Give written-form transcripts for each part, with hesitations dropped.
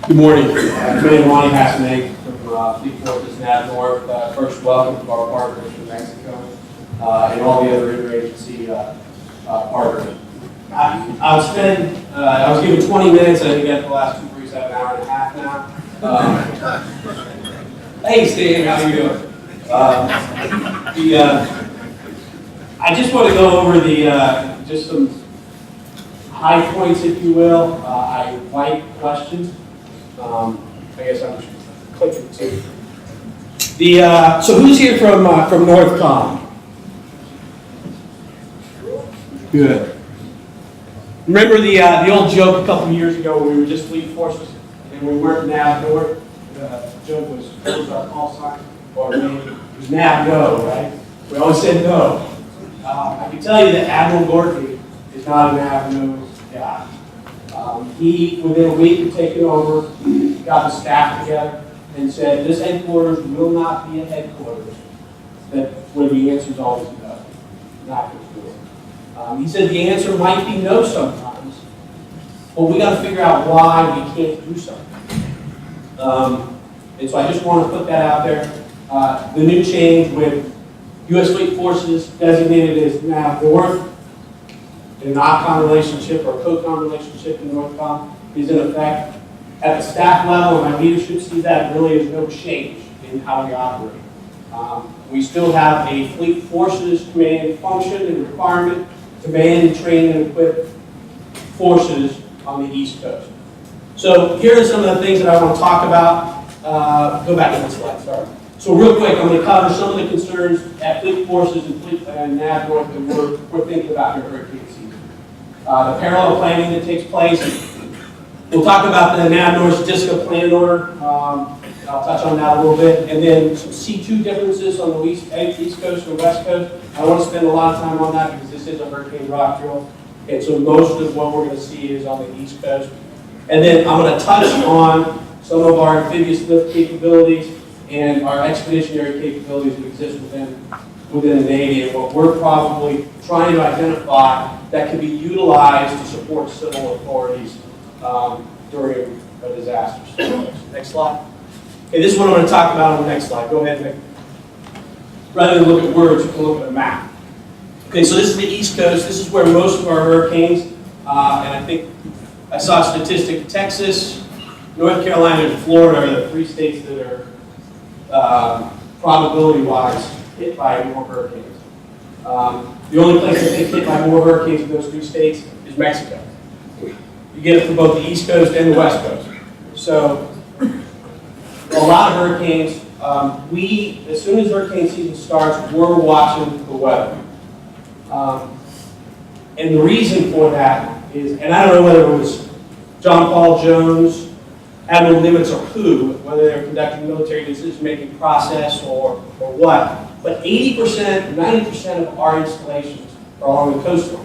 Good morning. I'm Ronnie Hassanay from Fleet Forces NAVNORTH. First, welcome to our partners from Mexico and all the other interagency partners. I was given 20 minutes. I think after the last 2 briefs, I have an hour and a half now. Hey, Stan, how you doing? I just want to go over just some high points, if you will. I invite questions. I guess I'm just clicking too. So who's here from NorthCom? Good. Remember the old joke a couple of years ago when we were just Fleet Forces and we weren't NAVNORTH? The joke was, what was our call sign? Or it was NAVNO, right? We always said no. I can tell you that Admiral Gorky is not a NAVNO guy. He, within a week of taking over, got the staff together and said, this headquarters will not be a headquarters where the answer is always no. Not going to do it. He said the answer might be no sometimes, but we got to figure out why we can't do something. And so I just want to put that out there. The new change with U.S. Fleet Forces designated as NAVNORTH, an OPCOM relationship or a COCOM relationship in NorthCom is in effect. At the staff level, and my leadership sees that really is no change in how we operate. We still have a Fleet Forces command function and requirement to man and train and equip forces on the East Coast. So here are some of the things that I want to talk about. Go back to the slide, sorry. So real quick, I'm going to cover some of the concerns at Fleet Forces and NAVNORTH that we're thinking about here hurricane season. The parallel planning that takes place. We'll talk about the NAVNORTH's DSCA plan order. I'll touch on that a little bit. And then some C2 differences on the East Coast and West Coast. I don't want to spend a lot of time on that because this is a hurricane rock drill. And so most of what we're going to see is on the East Coast. And then I'm going to touch on some of our amphibious lift capabilities and our expeditionary capabilities that exist within the Navy and what we're probably trying to identify that can be utilized to support civil authorities during a disaster. Next slide. Okay, this is what I'm going to talk about on the next slide. Go ahead, Nick. Rather than look at words, you can look at a map. Okay, so this is the East Coast. This is where most of our hurricanes, and I think I saw a statistic, Texas, North Carolina, and Florida are the 3 states that are probability-wise hit by more hurricanes. The only place that gets hit by more hurricanes in those 3 states is Mexico. You get it from both the East Coast and the West Coast. So a lot of hurricanes, as soon as hurricane season starts, we're watching the weather. And the reason for that is, and I don't know whether it was John Paul Jones, Admiral Nimitz, or who, whether they're conducting military decision-making process or what, but 80%, 90% of our installations are along the coastline.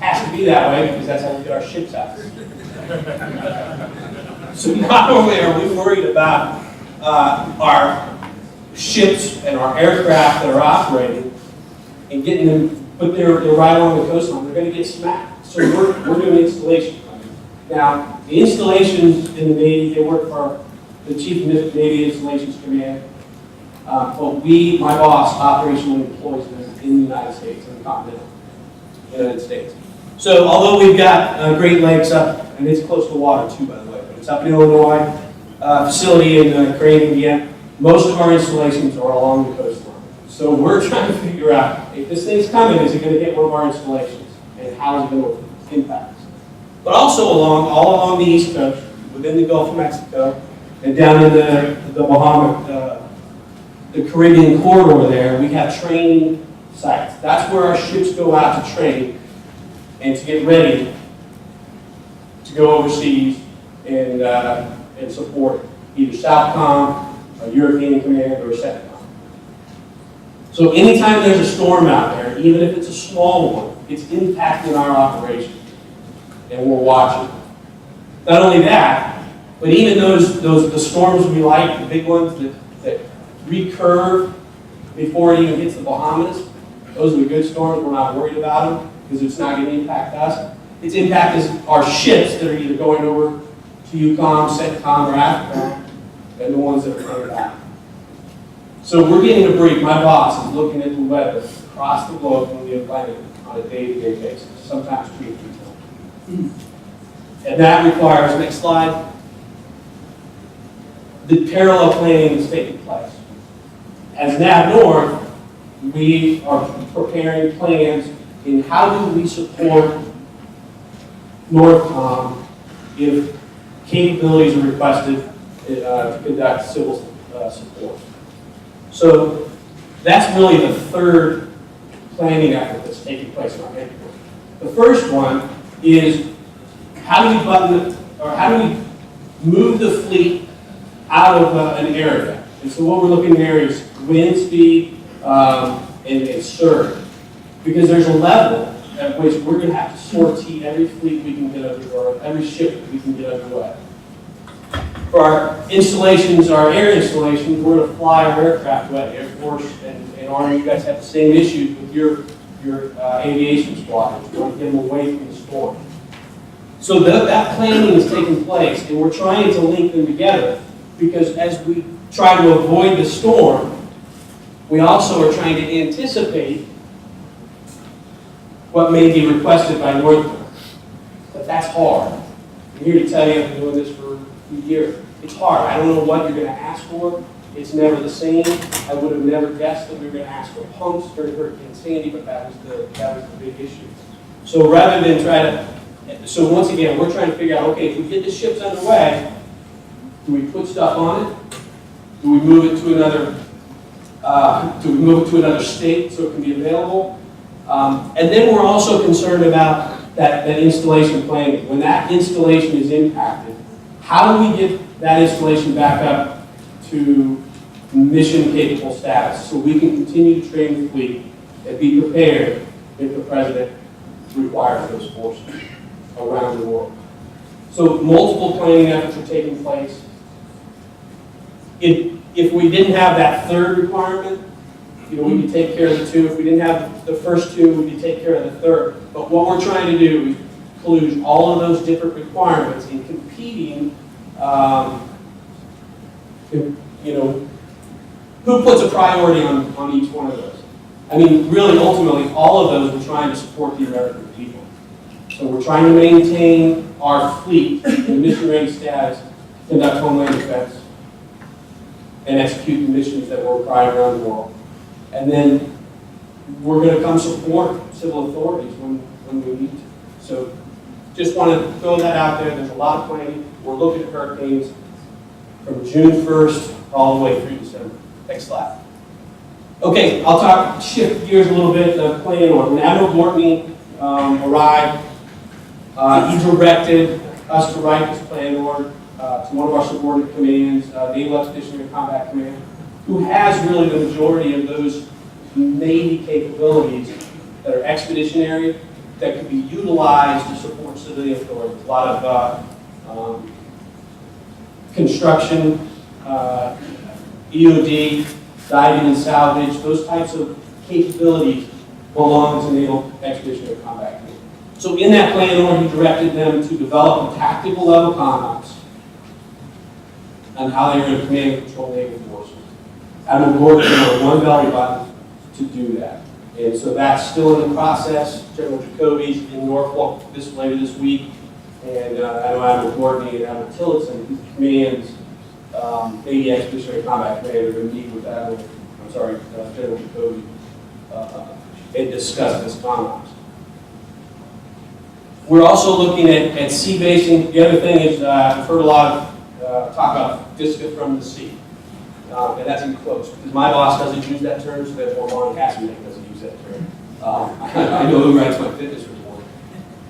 Has to be that way because that's how we get our ships out. So not only are we worried about our ships and our aircraft that are operating and getting them, but they're right along the coastline, they're going to get smacked. So we're doing installation. Now, the installations in the Navy, they work for the Chief of Navy Installations Command, but my boss, operationally employs them in the United States, in the continental United States. So although we've got Great Lakes up, and it's close to water too, by the way, but it's up in Illinois, facility in Crane, Indiana, most of our installations are along the coastline. So we're trying to figure out, if this thing's coming, is it going to hit one of our installations? And how is it going to impact us? But also all along the East Coast, within the Gulf of Mexico, And down in the Caribbean corridor there, we have training sites. That's where our ships go out to train and to get ready to go overseas and support either SOUTHCOM, a European Command, or a CENTCOM. So anytime there's a storm out there, even if it's a small one, it's impacting our operation, and we're watching. Not only that, but even the storms we like, the big ones that recurve before it even hits the Bahamas, those are the good storms. We're not worried about them because it's not going to impact us. Its impact is our ships that are either going over to EUCOM, CENTCOM, or AFRICOM, and the ones that are coming back. So we're getting a brief. My boss is looking at the weather across the globe from the Atlantic on a day-to-day basis, sometimes 2 or 3 times. And that requires, next slide, the parallel planning is taking place. As NAVNORTH, we are preparing plans in how do we support NORTHCOM if capabilities are requested to conduct civil support. So that's really the third planning effort that's taking place in our headquarters. The first one is how do we button, or how do we move the fleet out of an area? And so what we're looking there is wind speed and surge. Because there's a level at which we're going to have to sortie every fleet we can get under, or every ship that we can get underway. For our installations, our air installations, we're going to fly our aircraft wet, Air Force and Army. You guys have the same issues with your aviation squadrons. You want to get them away from the storm. So that planning is taking place, and we're trying to link them together because as we try to avoid the storm, we also are trying to anticipate what may be requested by NORTHCOM. But that's hard. I'm here to tell you, I've been doing this for a few years. It's hard. I don't know what you're going to ask for. It's never the same. I would have never guessed that we were going to ask for pumps during Hurricane Sandy, but that was the big issue. So rather than so once again, we're trying to figure out, okay, if we get the ships underway, do we put stuff on it? Do we move it to another state so it can be available? And then we're also concerned about that installation planning. When that installation is impacted, how do we get that installation back up to mission-capable status so we can continue to train the fleet and be prepared if the President requires those forces around the world? So multiple planning efforts are taking place. If we didn't have that third requirement, we could take care of the two. If we didn't have the first two, we could take care of the third. But what we're trying to do is include all of those different requirements in competing, who puts a priority on each one of those? I mean, really, ultimately, all of those we're trying to support the American people. So we're trying to maintain our fleet in mission-ready status, conduct homeland defense, and execute the missions that we're required around the world. And then we're going to come support civil authorities when we need to. So just want to throw that out there. There's a lot of planning. We're looking at hurricanes from June 1st all the way through December. Next slide. Okay, I'll shift gears a little bit. The plan order. When Admiral Gortney arrived, he directed us to write this plan order to one of our subordinate commands, Naval Expeditionary Combat Command, who has really the majority of those Navy capabilities that are expeditionary that can be utilized to support civilian authorities. A lot of construction, EOD, diving and salvage, those types of capabilities belong to Naval Expeditionary Combat Command. So in that plan order, he directed them to develop a tactical level concepts on how they were going to command and control naval forces. Admiral Gordon had one belly button to do that. And so that's still in the process. General Jacoby's in Norfolk later this week. And I know Admiral Gordon and Admiral Tillotson, who commands Navy Expeditionary Combat Command, are going to meet with General Jacoby and discuss this concept. We're also looking at sea basing. The other thing is, I've heard a lot of talk about DSCA from the sea. And that's in quotes, because my boss doesn't use that term, so therefore Ron Cassidy doesn't use that term. I know who writes my fitness report.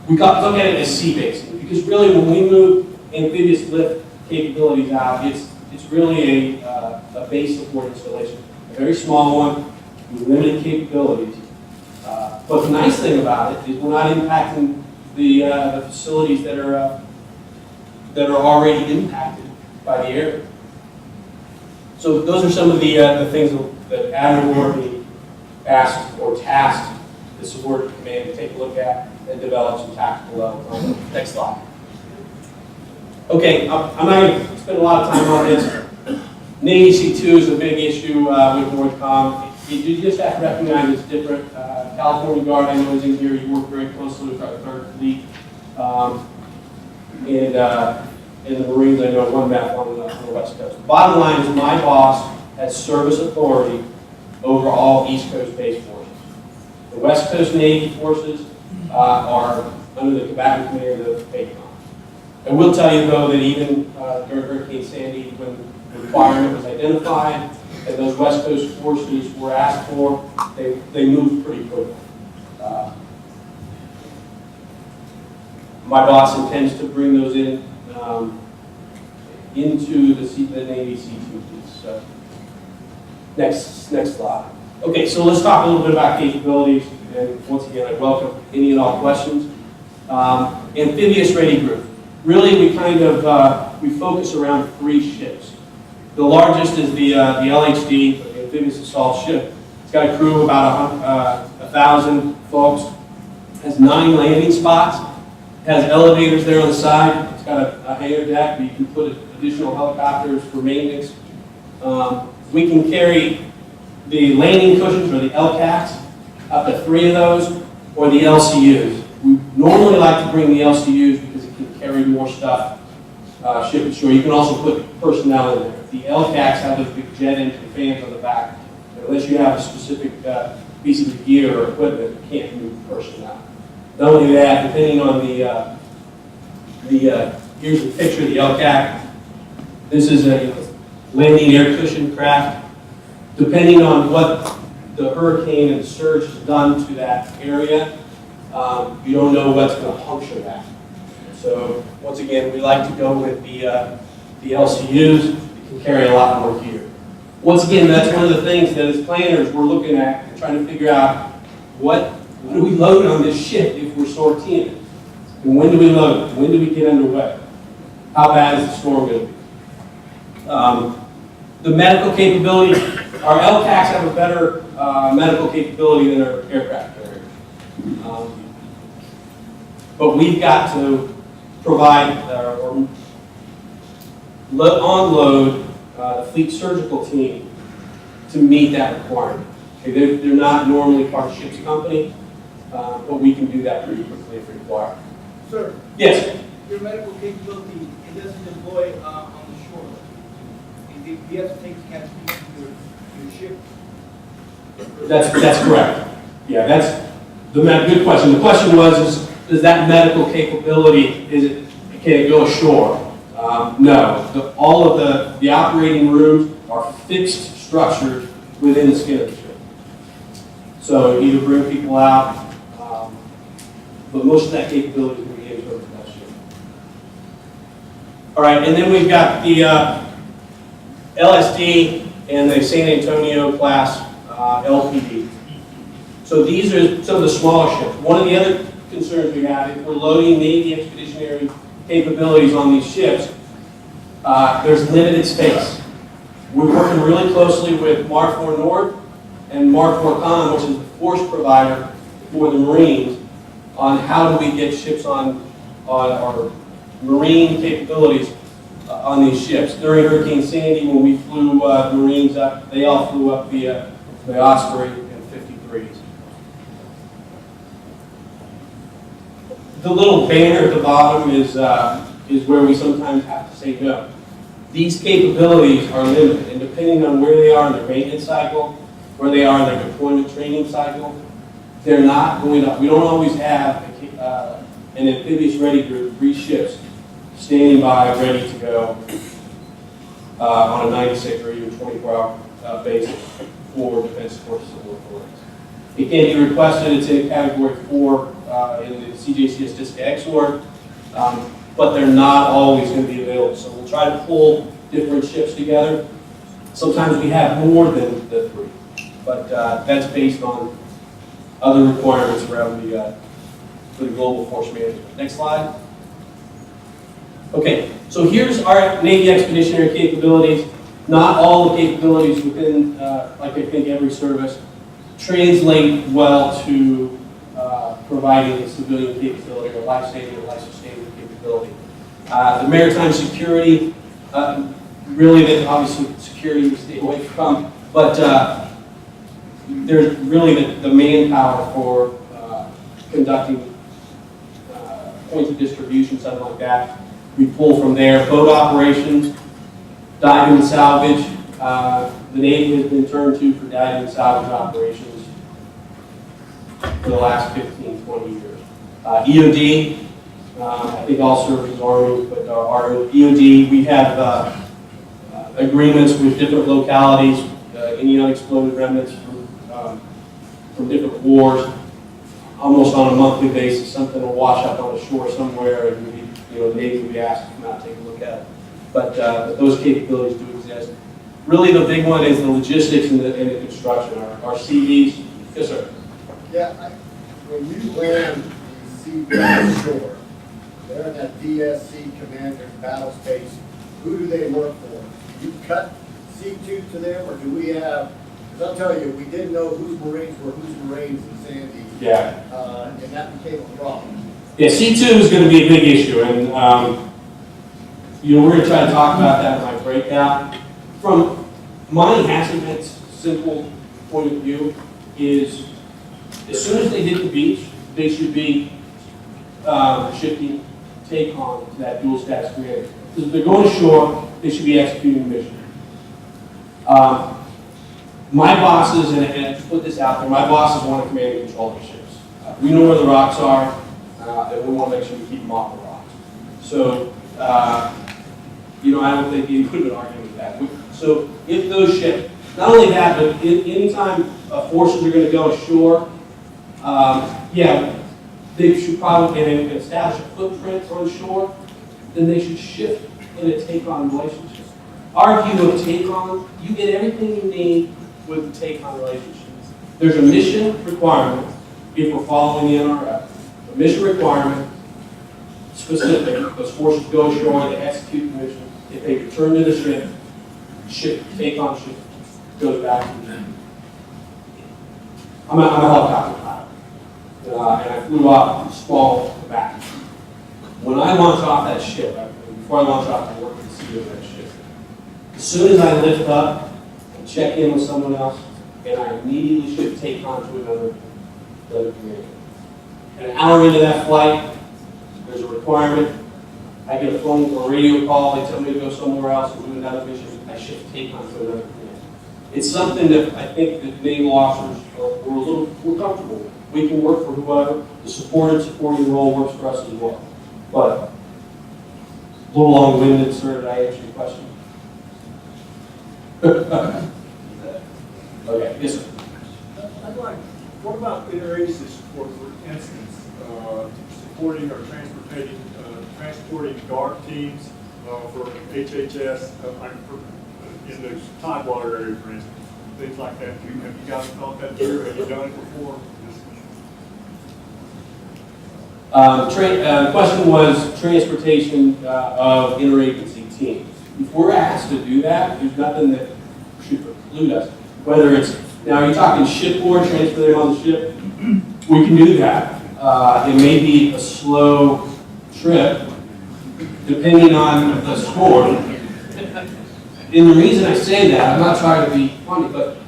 We look at it as sea basing, because really when we move amphibious lift capabilities out, it's really a base support installation. A very small one with limited capabilities. But the nice thing about it is we're not impacting the facilities that are already impacted by the area. So those are some of the things that Admiral Morgan asked or tasked the subordinate command to take a look at and develop some tactical level. Next slide. Okay, I'm not going to spend a lot of time on this. Navy C2 is a big issue with NORTHCOM. You just have to recognize it's different. California Guard, I know, is in here. You work very closely with our 3rd Fleet. And the Marines, I know, one map on the West Coast. Bottom line is my boss has service authority over all East Coast base forces. The West Coast Navy forces are under the combatant command of PACOM. I will tell you, though, that even during Hurricane Sandy, when the requirement was identified and those West Coast forces were asked for, they moved pretty quickly. My boss intends to bring those in into the Navy C2 piece. So, next slide. Okay, so let's talk a little bit about capabilities. And once again, I welcome any and all questions. Amphibious ready group. Really, we kind of we focus around 3 ships. The largest is the LHD, the amphibious assault ship. It's got a crew of about 1,000 folks. Has 9 landing spots. Has elevators there on the side. It's got a hangar deck where you can put additional helicopters for maintenance. We can carry the landing cushions, or the LCACs, up to 3 of those, or the LCUs. We normally like to bring the LCUs because it can carry more stuff ship to shore. You can also put personnel in there. The LCACs have those big jet engine fans on the back. Unless you have a specific piece of gear or equipment, you can't move personnel. Not only that, depending on here's a picture of the LCAC. This is a landing air cushion craft. Depending on what the hurricane and the surge has done to that area, you don't know what's going to puncture that. So once again, we like to go with the LCUs. You can carry a lot more gear. Once again, that's one of the things that as planners we're looking at and trying to figure out what do we load on this ship if we're sorting it? And when do we load it? When do we get underway? How bad is the storm going to be? The medical capability, our LCACs have a better medical capability than our aircraft carriers. But we've got to provide or unload the fleet surgical team to meet that requirement. Okay, they're not normally part of ship's company, but we can do that pretty quickly if required. Sir? Yes? Your medical capability, it doesn't deploy on the shore. You have to take capacity to your ship. That's correct. Yeah, that's good question. The question was, is that medical capability, can it go ashore? No. All of the operating rooms are fixed structures within the skin of the ship. So either bring people out, but most of that capability is going to be in terms of that ship. All right, and then we've got the LSD and the San Antonio class LPD. So these are some of the smaller ships. One of the other concerns we have, if we're loading Navy expeditionary capabilities on these ships, there's limited space. We're working really closely with Mark 4 North and Mark 4 Con, which is the force provider for the Marines, on how do we get ships on our marine capabilities on these ships. During Hurricane Sandy, when we flew the Marines up, they all flew up via the Osprey in 53s. The little banner at the bottom is where we sometimes have to say no. These capabilities are limited, and depending on where they are in their maintenance cycle, where they are in their deployment training cycle, they're not going up. We don't always have an amphibious ready group, 3 ships, standing by, ready to go on a 96 or even 24-hour basis for defense support to civil authorities. It can be requested. It's in category 4 in the CJCS DSCA Export, but they're not always going to be available. So we'll try to pull different ships together. Sometimes we have more than the 3, but that's based on other requirements around for the global force management. Next slide. Okay, so here's our Navy expeditionary capabilities. Not all the capabilities within, like I think every service, translate well to providing a civilian capability or life-saving or life-sustaining capability. The maritime security, really, that obviously security we stay away from, but there's really the manpower for conducting points of distribution, something like that. We pull from there. Boat operations, diving and salvage. The Navy has been turned to for diving and salvage operations for the last 15, 20 years. EOD, I think all services Army, but our EOD, we have agreements with different localities, any unexploded remnants from different wars, almost on a monthly basis. Something will wash up on the shore somewhere, and the Navy will be asked to come out and take a look at it. But those capabilities do exist. Really, the big one is the logistics and the construction. Our CVs. Yes, sir. Yeah, when you land the CV shore, they're in that DSC commander's battle space. Who do they work for? Do you cut C2 to them, or do we have? Because I'll tell you, we didn't know whose Marines were whose Marines in Sandy. Yeah. And that became a problem. Yeah, C2 is going to be a big issue, and we're going to try to talk about that in my breakout. From my hazard's simple point of view is, as soon as they hit the beach, they should be shifting take on to that dual status commander. Because if they're going ashore, they should be executing the mission. My bosses, and to put this out there, my bosses want to command and control their ships. We know where the rocks are, and we want to make sure we keep them off the rocks. So, I don't think you could argue with that. So, if those ships, not only that, but anytime forces are going to go ashore, they should probably establish a footprint on shore, then they should shift in a take-on relationship. Our view of take-on, you get everything you need with the take-on relationship. There's a mission requirement, if we're following the NRF, a mission requirement, specific, those forces go ashore, they execute the mission. If they return to the ship, take-on ship goes back to them. I'm a helicopter pilot, and I flew off small back. When I launch off that ship, before I launch off, I work with the CEO of that ship. As soon as I lift up, I check in with someone else, and I immediately should take on to another commander. An hour into that flight, there's a requirement. I get a phone or a radio call, they tell me to go somewhere else and do another mission. I should take on to another commander. It's something that I think that naval officers are a little more comfortable with. We can work for whoever. The supporting role works for us as well. But a little long-winded, sir. Did I answer your question? Okay, yes, sir. What about interagency support, for instance, supporting or transporting guard teams for HHS, in the Tidewater area, for instance, things like that? Have you guys thought that through? Have you done it before? The question was transportation of interagency teams. If we're asked to do that, there's nothing that should preclude us. Whether it's, now are you talking shipboard, transfer them on the ship? We can do that. It may be a slow trip, depending on the score. And the reason I say that, I'm not trying to be funny, but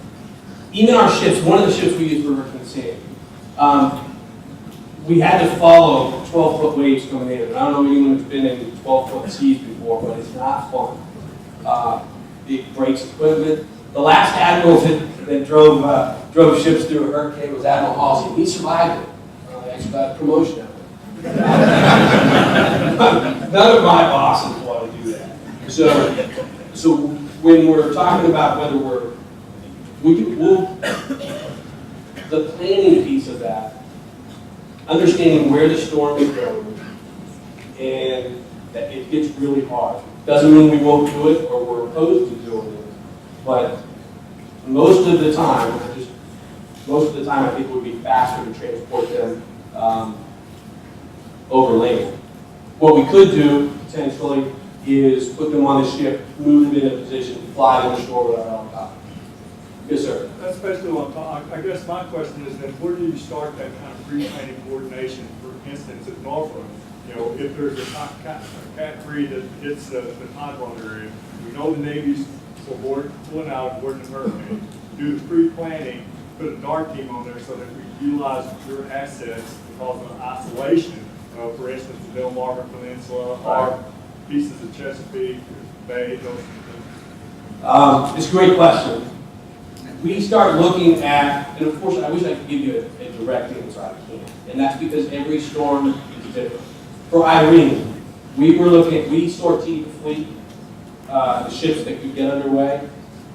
even our ships, one of the ships we use for Hurricane Sandy, we had to follow 12-foot waves coming in. I don't know anyone who's been in 12-foot seas before, but it's not fun. It breaks equipment. The last admiral that drove ships through a hurricane was Admiral Halsey. He survived it. Actually got a promotion out of it. None of my bosses want to do that. So when we're talking about whether the planning piece of that, understanding where the storm is going, and that it gets really hard. Doesn't mean we won't do it or we're opposed to doing it, but most of the time, I think it would be faster to transport them over land. What we could do potentially is put them on a ship, move them in a position, fly them ashore with our helicopter. Yes, sir. That's basically what I guess my question is then where do you start that kind of pre-planning coordination? For instance, at Norfolk, you know, if there's a Cat 3 that hits the Tidewater area, we know the Navy's pulling out and boarding the hurricane. Do the pre-planning, put a DART team on there so that we utilize your assets because of isolation, for instance, the Delmarva Peninsula or pieces of Chesapeake, Bay, those things. It's a great question. We start looking at, and of course I wish I could give you a direct answer, I can't. And that's because every storm is different. For Irene, we sortie the fleet, the ships that could get underway,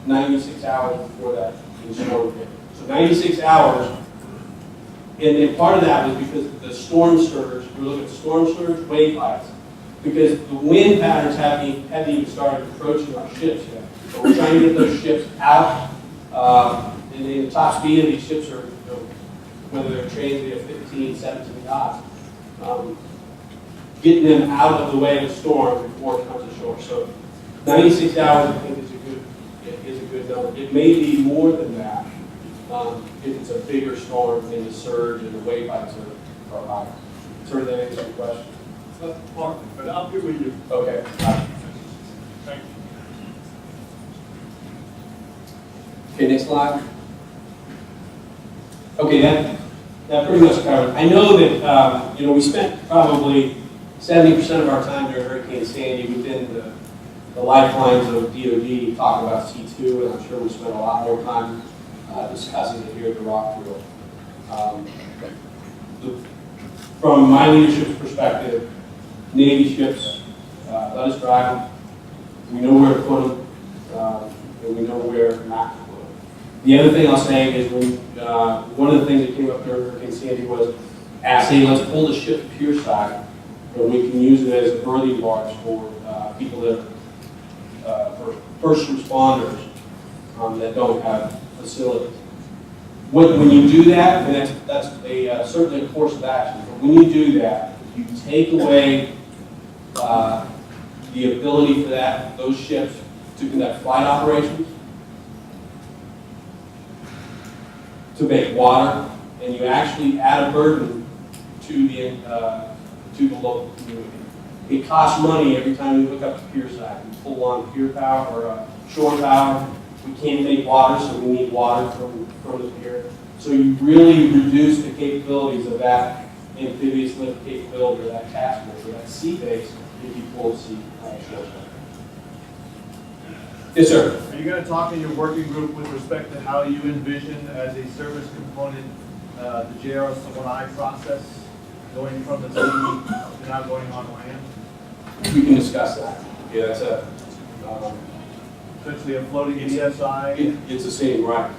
96 hours before that storm hit. So 96 hours, and part of that was because the storm surge, we look at the storm surge, wave heights, because the wind patterns hadn't even started approaching our ships yet. So we're trying to get those ships out, and the top speed of these ships are, whether they're trained at 15, 17 knots, getting them out of the way of the storm before it comes ashore. So 96 hours, I think, is a good number. It may be more than that if it's a bigger storm and the surge and the wave heights are higher. Sort of that answers your question. Partly, but I'll get with you. Okay. Thank you. Okay, next slide. Okay, that pretty much covers. I know that we spent probably 70% of our time during Hurricane Sandy within the lifelines of DOD talking about C2, and I'm sure we spent a lot more time discussing it here at the rock drill. From my leadership's perspective, Navy ships, let us drive them. We know where to put them, and we know where not to put them. The other thing I'll say is one of the things that came up during Hurricane Sandy was asking, let's pull the ship to pier side, and we can use it as a berthing barge for people that are for first responders that don't have facilities. When you do that, and that's certainly a course of action, but when you do that, you take away the ability for those ships to conduct flight operations, to make water, and you actually add a burden to the local community. It costs money every time we hook up to pier side. We pull on pier power or shore power. We can't make water, so we need water from the pier. So you really reduce the capabilities of that amphibious lift capability, or that task force, or that sea base, if you pull sea shore. Yes, sir. Are you going to talk in your working group with respect to how you envision as a service component the JR-1I process going from the sea to now going on land? We can discuss that. Yeah, that's Essentially a floating DSI? It's the same, right.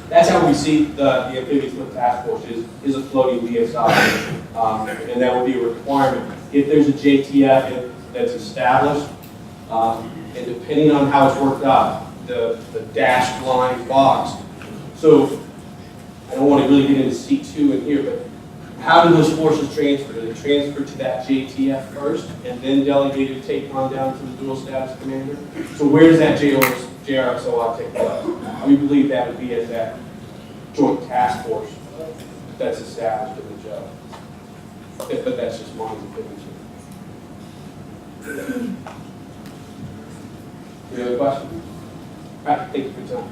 That's how we see the amphibious lift task force is a floating DSI, and that would be a requirement. If there's a JTF that's established, and depending on how it's worked out, the dashed line box. So I don't want to really get into C2 in here, but how do those forces transfer? Do they transfer to that JTF first and then delegated take on down to the dual status commander? So where does that JRSOI take place? We believe that would be at that joint task force that's established in the job. But that's just my opinion. Any other questions? All right, thank you for your time.